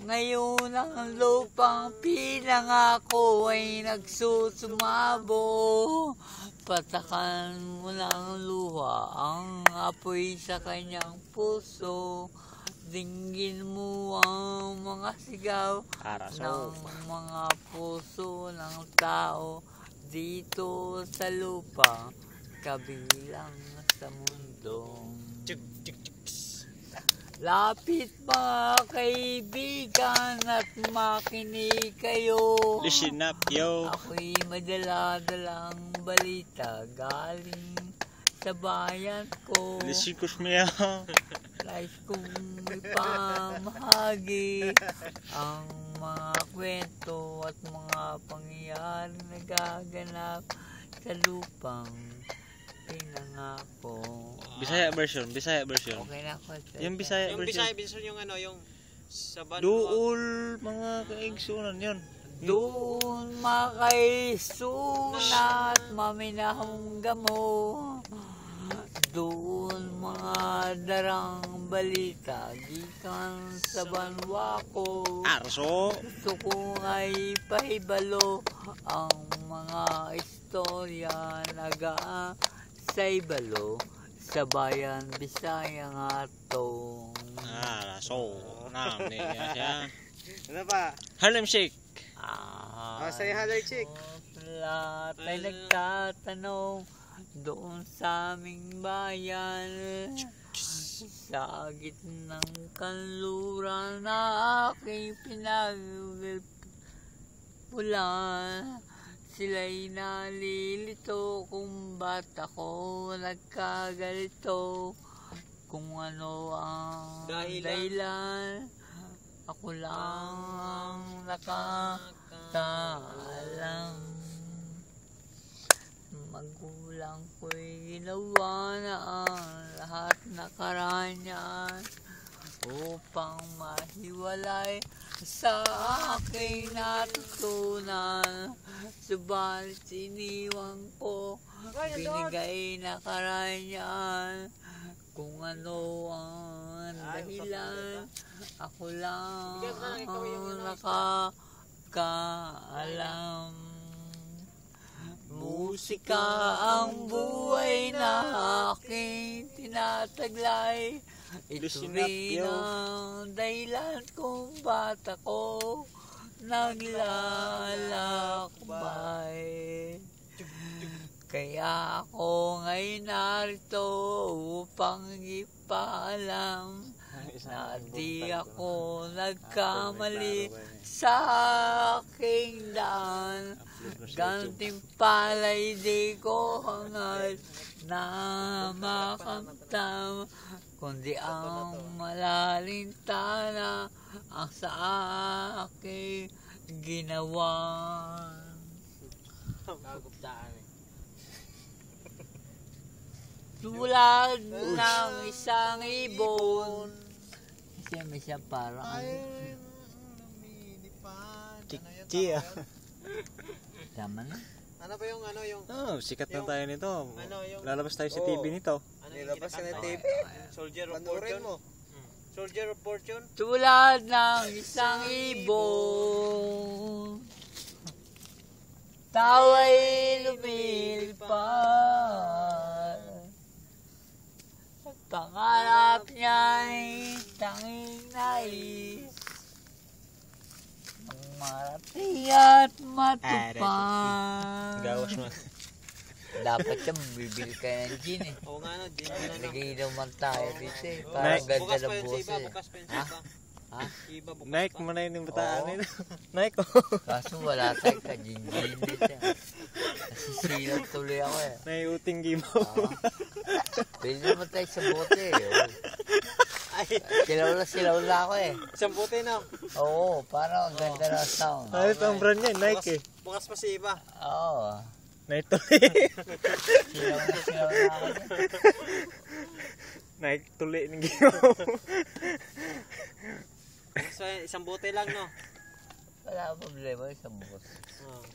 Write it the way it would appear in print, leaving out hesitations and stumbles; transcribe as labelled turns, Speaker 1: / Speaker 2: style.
Speaker 1: Ngayon ang lupang pinangako ay nagsusumabo. Patakan mo ng luha ang apoy sa kanyang puso. Dinggin mo ang mga sigaw ng mga puso ng tao dito sa lupa, kabilang sa mundo. Lapit mga kaibigan at makinig kayo.
Speaker 2: Listen up, yo.
Speaker 1: Ako'y madala-dalang balita galing sa bayan ko.
Speaker 2: Listen ko smiya.
Speaker 1: Nais kong ipamahagi ang mga kwento at mga pangyayari na gaganap sa lupang pinangako.
Speaker 2: Bisaya version, Bisaya version.
Speaker 1: Okay na ako.
Speaker 2: Yung Bisaya
Speaker 3: Yung
Speaker 2: version.
Speaker 3: Bisaya version yung ano, yung sa bando.
Speaker 2: Duol mga kaigsunan yun.
Speaker 1: Doon makaisunan at maminahangga mo. Doon mga darang balita gikan sa banwa ko.
Speaker 2: Arso.
Speaker 1: Gusto ko ay pahibalo ang mga istorya naga sa ibalo sa bayan Bisaya nga to.
Speaker 2: Arso. Naam niya siya.
Speaker 3: Ano pa?
Speaker 2: Harlem Shake.
Speaker 3: Sa'yo Harlem Shake.
Speaker 1: Lahat ay nagtatanong doon sa aming bayan, sa gitnang kanluran na aking pinagpulan. Sila'y nalilito kung ba't ako nagkagalito, kung ano ang dahilan. Ako lang ang nakakaalam. Magulang ko'y ginawa na ang lahat na karanyan upang mahiwalay sa aking natutunan. Subalit iniwan ko binigay na karanyan. Kung ano ang dahilan, ako lang ang nakakaalam. Musika ang buhay na aking tinataglay. Ito rin ang dahilan kung ba't ako naglalakbay. Kaya ako ngayon narito upang ipaalam na di ako nagkamali sa aking daan. Gantimpala'y di ko hangad na makamtam, kundi ang malalim tana ang sa aking ginawa. Tulad ng isang ibon. Kasi may siya parang
Speaker 2: Chikchi ah.
Speaker 1: Tama na.
Speaker 3: Ano ba yung ano yung
Speaker 2: Sikat na tayo nito.
Speaker 3: ano yung
Speaker 2: Lalabas tayo sa TV nito.
Speaker 3: ano yung nilabas na TV? Soldier of Fortune mo. Soldier of Fortune.
Speaker 1: Tulad ng isang ibon, tawa'y lumilipad. Pangarap niya'y tanging nais marating at matupad.
Speaker 2: Gawas mo.
Speaker 1: Dapat siya bibili ka ng gin eh.
Speaker 3: Oo nga no, gin na no.
Speaker 1: Nagiging naman tayo dito eh. Parang ganda
Speaker 3: Bukas
Speaker 1: ng
Speaker 3: pa yun sa iba,
Speaker 1: boses.
Speaker 3: bukas pa yun
Speaker 1: Ha?
Speaker 3: sa iba.
Speaker 1: Ha?
Speaker 3: Iba bukas
Speaker 2: Nike
Speaker 3: pa.
Speaker 2: mo na yun yung bataan
Speaker 1: Oo.
Speaker 2: nito. Nike oh.
Speaker 1: Kaso wala tayo ka gin-gin dito. Nasisilaw tuloy ako eh.
Speaker 2: Naiuting gimo.
Speaker 1: Pwede naman tayo sa bote eh.
Speaker 3: Ay,
Speaker 1: Silaw na ako eh.
Speaker 3: isang buti no.
Speaker 1: Oo, parang ang ganda ng sound.
Speaker 2: Ano ito ang brand niya? Nike eh.
Speaker 3: Bukas pa si iba.
Speaker 1: Oo.
Speaker 2: Nike
Speaker 1: Silaw na ako dyan.
Speaker 2: Nike tuli ng gimo.
Speaker 3: So, isang buti lang no.
Speaker 1: Wala problema isang boss.
Speaker 3: Oh.